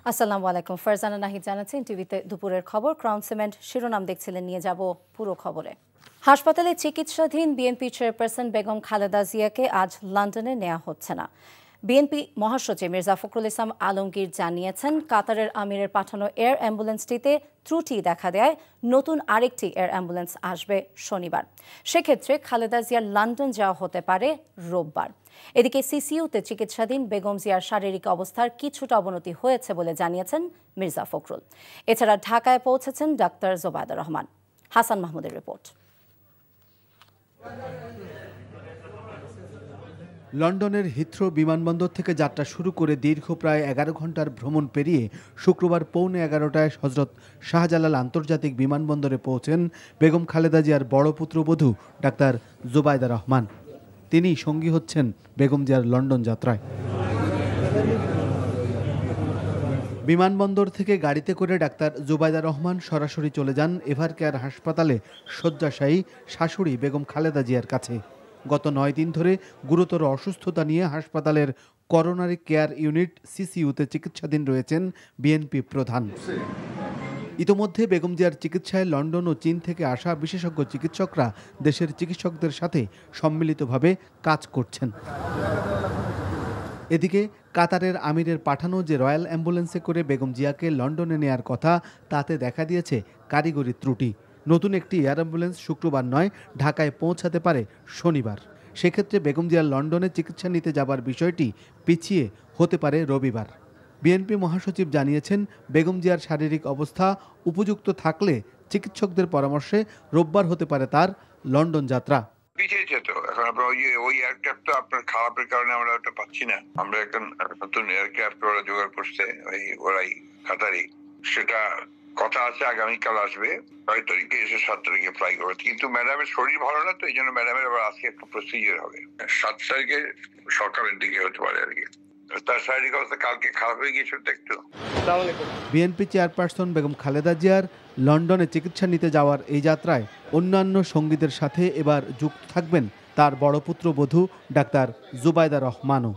আসসালামু আলাইকুম। ফারজানা নাহিদ জানাচ্ছেন টিভিতে দুপুরের খবর। ক্রাউন সিমেন্ট শিরোনাম দেখছিলেন, নিয়ে যাব পুরো খবরে। হাসপাতালে চিকিৎসাধীন বিএনপি চেয়ারপারসন বেগম খালেদা জিয়াকে আজ লন্ডনে নেওয়া হচ্ছে না। বিএনপি মহাসচিব মির্জা ফখরুল ইসলাম আলমগীর জানিয়েছেন, কাতারের আমিরের পাঠানো এয়ার অ্যাম্বুলেন্সটিতে ত্রুটি দেখা দেয় নতুন আরেকটি এয়ার অ্যাম্বুলেন্স আসবে শনিবার। সেক্ষেত্রে খালেদা জিয়ার লন্ডন যাওয়া হতে পারে রোববার। এদিকে সিসিইউতে চিকিৎসাধীন বেগম জিয়ার শারীরিক অবস্থার কিছুটা অবনতি হয়েছে বলে জানিয়েছেন মির্জা ফখরুল। এছাড়া ঢাকায় পৌঁছেছেন ডাক্তার জোবায়দা রহমান। হাসান মাহমুদের রিপোর্ট। লন্ডনের হিথ্রো বিমানবন্দর থেকে যাত্রা শুরু করে দীর্ঘ প্রায় 11 ঘন্টার ভ্রমণ পেরিয়ে শুক্রবার পৌনে 11টায় হজরত শাহজালাল আন্তর্জাতিক বিমানবন্দরে পৌঁছেন বেগম খালেদা জিয়ার বড় পুত্রবধূ ডাক্তার জোবায়দা রহমান। তিনি সঙ্গী হচ্ছেন বেগম জিয়ার লন্ডন যাত্রায়। বিমানবন্দর থেকে গাড়িতে করে ডাক্তার জোবায়দা রহমান সরাসরি চলে যান এভারকেয়ার হাসপাতালে শয্যাশায়ী শাশুড়ি বেগম খালেদা জিয়ার কাছে। গত 9 দিন ধরে গুরুতর অসুস্থতা নিয়ে হাসপাতালের করোনারি কেয়ার ইউনিট সিসিইউতে চিকিৎসাধীন রয়েছেন বিএনপি প্রধান। ইতোমধ্যে বেগম জিয়ার চিকিৎসায় লন্ডন ও চীন থেকে আসা বিশেষজ্ঞ চিকিৎসকরা দেশের চিকিৎসকদের সাথে সম্মিলিতভাবে কাজ করছেন। এদিকে কাতারের আমিরের পাঠানো যে রয়্যাল অ্যাম্বুলেন্সে করে বেগম জিয়াকে লন্ডনে নেয়ার কথা, তাতে দেখা দিয়েছে কারিগরি ত্রুটি। নতুন একটি এয়ার অ্যাম্বুলেন্স শুক্রবার নয়, ঢাকায় পৌঁছাতে পারে শনিবার। সেক্ষেত্রে বেগম জিয়ার লন্ডনে চিকিৎসা নিতে যাবার বিষয়টি পিছিয়ে হতে পারে রবিবার। বিএনপি মহাসচিব জানিয়েছেন, বেগম জিয়ার শারীরিক অবস্থা উপযুক্ত থাকলে চিকিৎসকদের পরামর্শে রোববার হতে পারে তার লন্ডন যাত্রা। পিছিয়েছে তো এখন আপনার ওই এয়ারক্রাফট তো আপনার খারাপের কারণে আমরা ওটা পাচ্ছি না। আমরা একটা নতুন এয়ারক্রাফট ওরা জোগাড় করছে, ওরাই কাতারি। সেটা কথা আছে আগামীকাল আসবে, 6 তারিখে এসে 7 তারিখে ফ্লাই করবে। কিন্তু ম্যাডামের শরীর ভালো না, তো এই জন্য ম্যাডামের আবার আজকে একটা প্রসিজার হবে। 7 তারিখে সকালের দিকে হতে পারে আর কি। তার শারীরিক অবস্থা কালকে খারাপ হয়ে গিয়েছিল একটু। বিএনপি চেয়ারপারসন বেগম খালেদা জিয়ার লন্ডনে চিকিৎসা নিতে যাওয়ার এই যাত্রায় অন্যান্য সঙ্গীদের সাথে এবার যুক্ত থাকবেন তার বড় পুত্রবধূ ডাক্তার জোবায়দা রহমানও।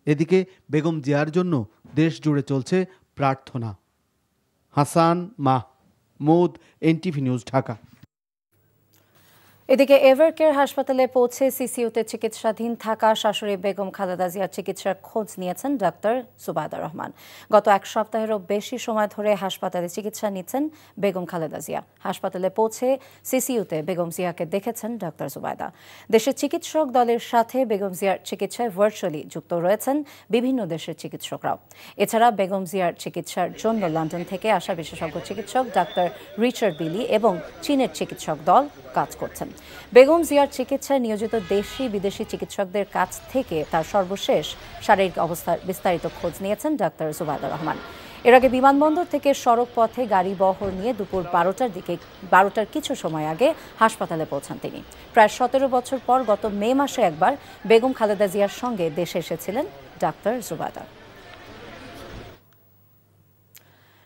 এদিকে বেগম জিয়ার জন্য দেশ জুড়ে চলছে প্রার্থনা। Hasan Mahmud, NTV news, Dhaka. এদিকে এভারকেয়ার হাসপাতালে পৌঁছে সিসিইউতে চিকিৎসাধীন থাকা শাশুড়ি বেগম খালেদা জিয়ার চিকিৎসার খোঁজ নিয়েছেন ডাক্তার জোবায়দা রহমান। গত 1 সপ্তাহেরও বেশি সময় ধরে হাসপাতালে চিকিৎসা নিচ্ছেন বেগম খালেদা জিয়া। হাসপাতালে পৌঁছে সিসিইউতে বেগম জিয়াকে দেখেছেন ডাক্তার জোবায়দা। দেশের চিকিৎসক দলের সাথে বেগম জিয়ার চিকিৎসায় ভার্চুয়ালি যুক্ত রয়েছেন বিভিন্ন দেশের চিকিৎসকরাও। এছাড়া বেগম জিয়ার চিকিৎসার জন্য লন্ডন থেকে আসা বিশেষজ্ঞ চিকিৎসক ডাক্তার রিচার্ড বিলি এবং চীনের চিকিৎসক দল কাজ করছেন। বেগম জিয়ার চিকিৎসায় নিয়োজিত দেশি বিদেশি চিকিৎসকদের কাছ থেকে তার সর্বশেষ শারীরিক অবস্থার বিস্তারিত খোঁজ নিয়েছেন ডাক্তার জোবায়দা রহমান। এর আগে বিমানবন্দর থেকে সড়ক পথে গাড়ি বহর নিয়ে দুপুর 12টার কিছু সময় আগে হাসপাতালে পৌঁছান তিনি। প্রায় 17 বছর পর গত মে মাসে একবার বেগম খালেদা জিয়ার সঙ্গে দেশে এসেছিলেন doctor Zubaida.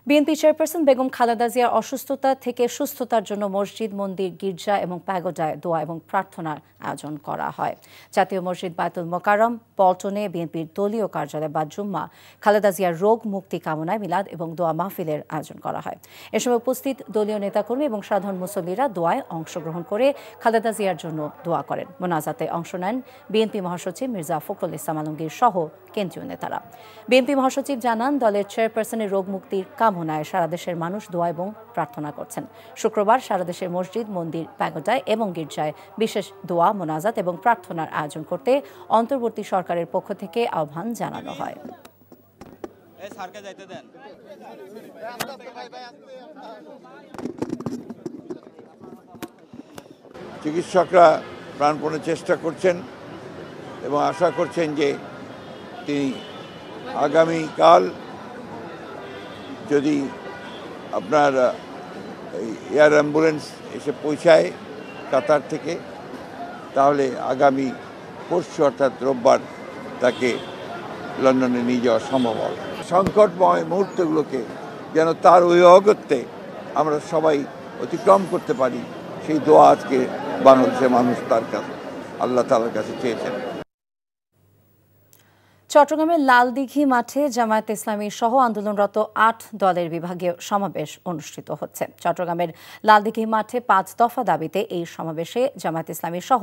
BNP chairperson Begum Khaleda জিয়ার অসুস্থতা থেকে সুস্থতার জন্য মসজিদ, মন্দির, গির্জা এবং প্যাগোডায় দোয়া এবং প্রার্থনার আয়োজন করা হয়। জাতীয় মসজিদ বায়তুল মোকাররম, পল্টনে বিএনপির দলীয় কার্যালয় বা জুম্মা খালেদা জিয়ার রোগ মুক্তি কামনায় মিলাদ এবং দোয়া মাহফিলের আয়োজন করা হয়। এ সময় উপস্থিত দলীয় নেতাকর্মী এবং সাধারণ মুসল্লিরা দোয়ায় অংশগ্রহণ করে খালেদা জিয়ার জন্য দোয়া করেন। মোনাজাতে অংশ নেন বিএনপি মহাসচিব মির্জা ফখরুল ইসলাম আলমগীর সহ কেন্দ্রীয় নেতারা। বিএনপি মহাসচিব জানান, দলের চেয়ারপারসনের রোগ মুক্তির কামনায় সারা দেশের মানুষ দোয়া এবং প্রার্থনা করছেন। শুক্রবার সারা দেশের মসজিদ, মন্দির, প্যাগোডায় এবং গির্জায় বিশেষ দোয়া, মোনাজাত এবং প্রার্থনার আয়োজন করতে অন্তর্বর্তী সরকারের পক্ষ থেকে আহ্বান জানানো হয়। চিকিৎসকরা প্রাণপণে চেষ্টা করছেন এবং আশা করছেন যে তিনি আগামীকাল যদি আপনার এয়ার অ্যাম্বুলেন্স এসে পৌঁছায় কাতার থেকে, তাহলে আগামী পরশু অর্থাৎ রোববার তাকে লন্ডনে নিয়ে যাওয়া সম্ভব হবে। সংকটময় মুহূর্তগুলোকে যেন তার ওই অগত্যে আমরা সবাই অতিক্রম করতে পারি, সেই দোয়া আজকে বাংলাদেশের মানুষ তার কাছে, আল্লাহ তাআলার কাছে চেয়েছেন। চট্টগ্রামের লালদিঘি মাঠে জামায়াত ইসলামী সহ আন্দোলনরত ৮ দলের বিভাগীয় সমাবেশ অনুষ্ঠিত হচ্ছে। চট্টগ্রামের লালদিঘি মাঠে ৫ দফা দাবিতে এই সমাবেশে জামায়াত ইসলামী সহ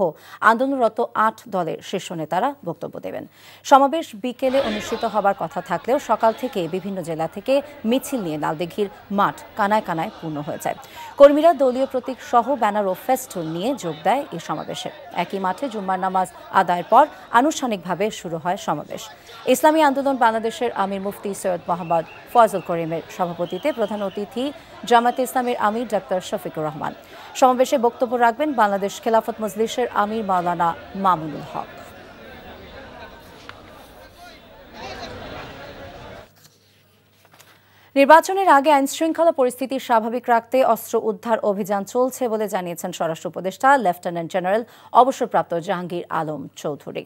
আন্দোলনরত ৮ দলের শীর্ষ নেতারা বক্তব্য দেবেন। সমাবেশ বিকেলে অনুষ্ঠিত হবার কথা থাকলেও সকাল থেকে বিভিন্ন জেলা থেকে মিছিল নিয়ে লালদিঘির মাঠ কানায় কানায় পূর্ণ হয়ে যায়। কর্মীরা দলীয় প্রতীক সহ ব্যানার ও ফেস্টুন নিয়ে যোগ দেয় এই সমাবেশে। একই মাঠে জুম্মার নামাজ আদায়ের পর আনুষ্ঠানিকভাবে শুরু হয় সমাবেশ। ইসলামী আন্দোলন বাংলাদেশের আমির মুফতি সৈয়দ মোহাম্মদ ফয়জুল করিমের সভাপতিত্বে প্রধান অতিথি জামায়াতে ইসলামীর আমির ডাক্তার শফিকুর রহমান। সমাবেশে বক্তব্য রাখবেন বাংলাদেশ খেলাফত মজলিসের আমির মাওলানা মামুনুল হক। নির্বাচনের আগে আইনশৃঙ্খলা পরিস্থিতি স্বাভাবিক রাখতে অস্ত্র উদ্ধার অভিযান চলছে বলে জানিয়েছেন স্বরাষ্ট্র উপদেষ্টা লেফটেন্যান্ট জেনারেল অবসরপ্রাপ্ত জাহাঙ্গীর আলম চৌধুরী।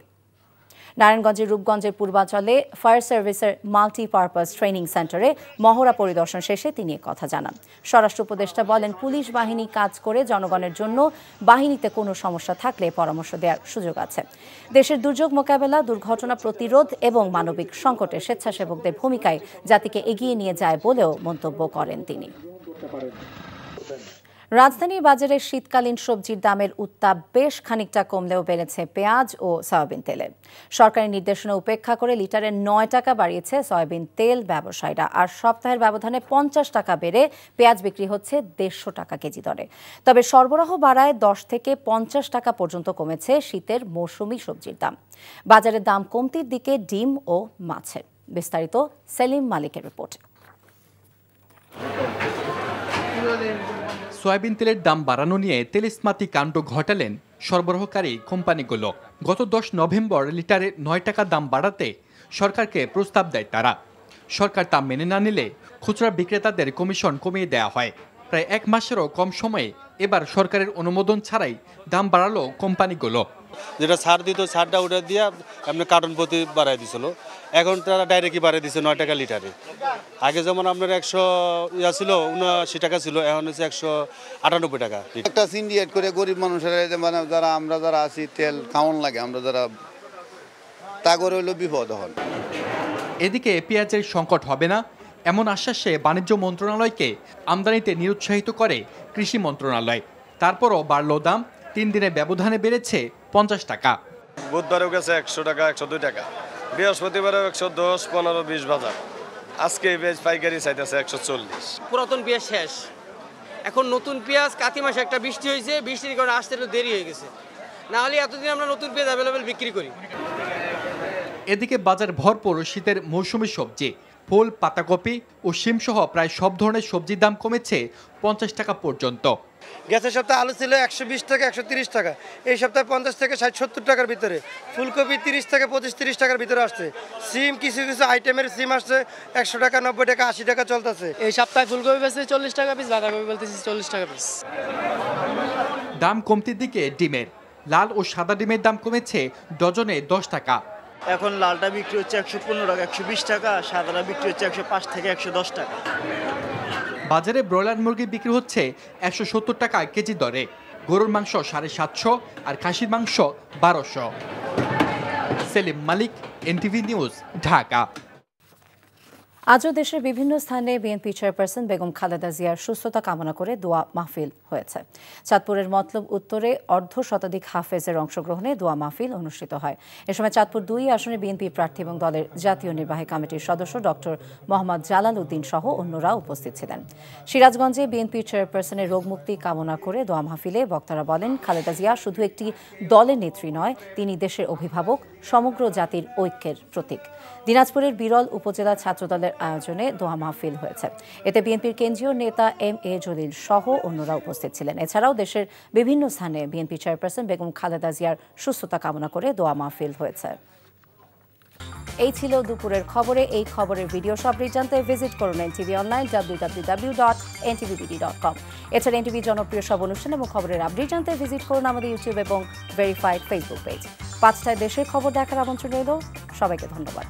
নারায়ণগঞ্জের রূপগঞ্জের পূর্বাঞ্চলে ফায়ার সার্ভিসের মাল্টিপারপাস ট্রেনিং সেন্টারে মহড়া পরিদর্শন শেষে তিনি কথা জানান। স্বরাষ্ট্র উপদেষ্টা বলেন, পুলিশ বাহিনী কাজ করে জনগণের জন্য, বাহিনীতে কোনো সমস্যা থাকলে পরামর্শ দেওয়ার সুযোগ আছে। দেশের দুর্যোগ মোকাবেলা, দুর্ঘটনা প্রতিরোধ এবং মানবিক সংকটে স্বেচ্ছাসেবকদের ভূমিকায় জাতিকে এগিয়ে নিয়ে যায় বলেও মন্তব্য করেন তিনি। রাজধানীর বাজারে শীতকালীন সবজির দামের উত্তাপ বেশ খানিকটা কমলেও বেড়েছে পেঁয়াজ ও সয়াবিন তেলের। সরকারি নির্দেশনা উপেক্ষা করে লিটারে ৯ টাকা বাড়িয়েছে সয়াবিন তেল ব্যবসায়ীরা। আর সপ্তাহের ব্যবধানে ৫০ টাকা বেড়ে পেঁয়াজ বিক্রি হচ্ছে ১৫০ টাকা কেজি দরে। তবে সরবরাহ বাড়ায় ১০ থেকে ৫০ টাকা পর্যন্ত কমেছে শীতের মৌসুমি সবজির দাম। বাজারের দাম কমতির দিকে ডিম ও মাছের। বিস্তারিত সেলিম মালিকের রিপোর্ট। সয়াবিন তেলের দাম বাড়ানো নিয়ে তেলিস্মাতি কাণ্ড ঘটালেন সরবরাহকারী কোম্পানিগুলো। গত ১০ নভেম্বর লিটারে ৯ টাকা দাম বাড়াতে সরকারকে প্রস্তাব দেয় তারা। সরকার তা মেনে না নিলে খুচরা বিক্রেতাদের কমিশন কমিয়ে দেওয়া হয়। প্রায় ১ মাসেরও কম সময়ে এবার সরকারের অনুমোদন ছাড়াই দাম বাড়ালো কোম্পানিগুলো। যেটা ছাড় দিত, ছাড়টা উঠে দিয়ে আপনি কার্টন প্রতি বাড়াই দিছিল। এখন তারা ডাইরেক্টলি বাড়াই দিচ্ছে ৯ টাকা লিটারে। আগে যেমন আপনার ১০০ ছিল, ৭৯ টাকা ছিল, এখন হচ্ছে ১৯৮ টাকা। একটা সিন্ডিকেট করে গরিব মানুষের মানে আমরা যারা আছি তেল খাওয়ান লাগে, আমরা যারা তা করে হইলো বিপদ হন। এদিকে পেঁয়াজের সংকট হবে না এমন আশ্বাসে বাণিজ্য মন্ত্রণালয়কে আমদানিতে নিরুৎসাহিত করে কৃষি মন্ত্রণালয়। তারপরও বাড়ল দাম। ৩ দিনের ব্যবধানে বেড়েছে ৫০ টাকা। বুধবারেও গেছে ১০০ টাকা, ১০২ টাকা। বৃহস্পতিবারেও ১১০, ১৫, ২০ বাজার। আজকে পেঁয়াজ পাইকারি চাইতেছে ১৪০। পুরাতন পেঁয়াজ শেষ, এখন নতুন পেঁয়াজ। কাতি মাসে একটা বৃষ্টি হয়েছে, বৃষ্টির কারণে আসতে একটু দেরি হয়ে গেছে। না হলে এতদিন আমরা নতুন পেঁয়াজ অ্যাভেলেবেল বিক্রি করি। এদিকে বাজার ভরপুর শীতের মৌসুমি সবজি। ফুল, পাতাকপি ও শিমসহ প্রায় সব ধরনের সবজির দাম কমেছে ৫০ টাকা পর্যন্ত। গেছের সপ্তাহে আলু ছিল ১২০ থেকে ১৩০ টাকা, এই সপ্তাহে ৫০ থেকে ৬০-৭০ টাকার ভিতরে। ফুলকপি ৩০ থেকে ২৫-৩০ টাকার ভিতরে আসছে। সিম কিছু কিছু আইটেমের সিম আসছে ১০০ টাকা, ৯০ টাকা, ৮০ টাকা চলতেছে। এই সপ্তাহে ফুলকপি বেচে ৪০ টাকা পিস, বাঁধাকপি বলতেছি ৪০ টাকা পিস। দাম কমতির দিকে ডিমের। লাল ও সাদা ডিমের দাম কমেছে ডজনে ১০ টাকা। এখন লালটা বিক্রি হচ্ছে ১১৫ টাকা, ১২০ টাকা, সাদাটা বিক্রি হচ্ছে ১০৫ থেকে ১১০ টাকা। বাজারে ব্রয়লার মুরগি বিক্রি হচ্ছে ১৭০ টাকা কেজি দরে। গরুর মাংস ৭৫০ আর খাসির মাংস ১২০০। সেলিম মালিক, এনটিভি নিউজ, ঢাকা। আজও দেশের বিভিন্ন স্থানে বিএনপি চেয়ারপারসন বেগম খালেদা জিয়ার সুস্থতা কামনা করে দোয়া মাহফিল হয়েছে। চাঁদপুরের মতলব উত্তরে অর্ধশতাধিক হাফেজের অংশগ্রহণে দোয়া মাহফিল অনুষ্ঠিত হয়। এ সময় চাঁদপুর ২ আসনে বিএনপি প্রার্থী এবং দলের জাতীয় নির্বাহী কমিটির সদস্য ডক্টর মোহাম্মদ জালাল উদ্দিন সহ অন্যরা উপস্থিত ছিলেন। সিরাজগঞ্জে বিএনপি চেয়ারপারসনের রোগমুক্তি কামনা করে দোয়া মাহফিলে বক্তারা বলেন, খালেদা জিয়া শুধু একটি দলের নেত্রী নয়, তিনি দেশের অভিভাবক, সমগ্র জাতির ঐক্যের প্রতীক। দিনাজপুরের বিরল উপজেলা ছাত্রদলের আয়োজনে দোয়া মাহফিল হয়েছে। এতে বিএনপির কেন্দ্রীয় নেতা এম.এ. জলিল সহ অন্যরা উপস্থিত ছিলেন। এছাড়াও দেশের বিভিন্ন স্থানে বিএনপি চেয়ারপারসন বেগম খালেদা জিয়ার সুস্থতা কামনা করে দোয়া মাহফিল হয়েছে। এই ছিল দুপুরের খবরে। এই খবরের ভিডিও আপডেট জানতে ভিজিট করুন এনটিভি অনলাইন www.ntvbd.com। এছাড়া এনটিভি জনপ্রিয় সব অনুষ্ঠান এবং খবরের আপডেট জানতে ভিজিট করুন আমাদের ইউটিউব এবং ভেরিফাইড ফেসবুক পেজ। ৫টায় দেশের খবর দেখার আমন্ত্রণ রইল। সবাইকে ধন্যবাদ।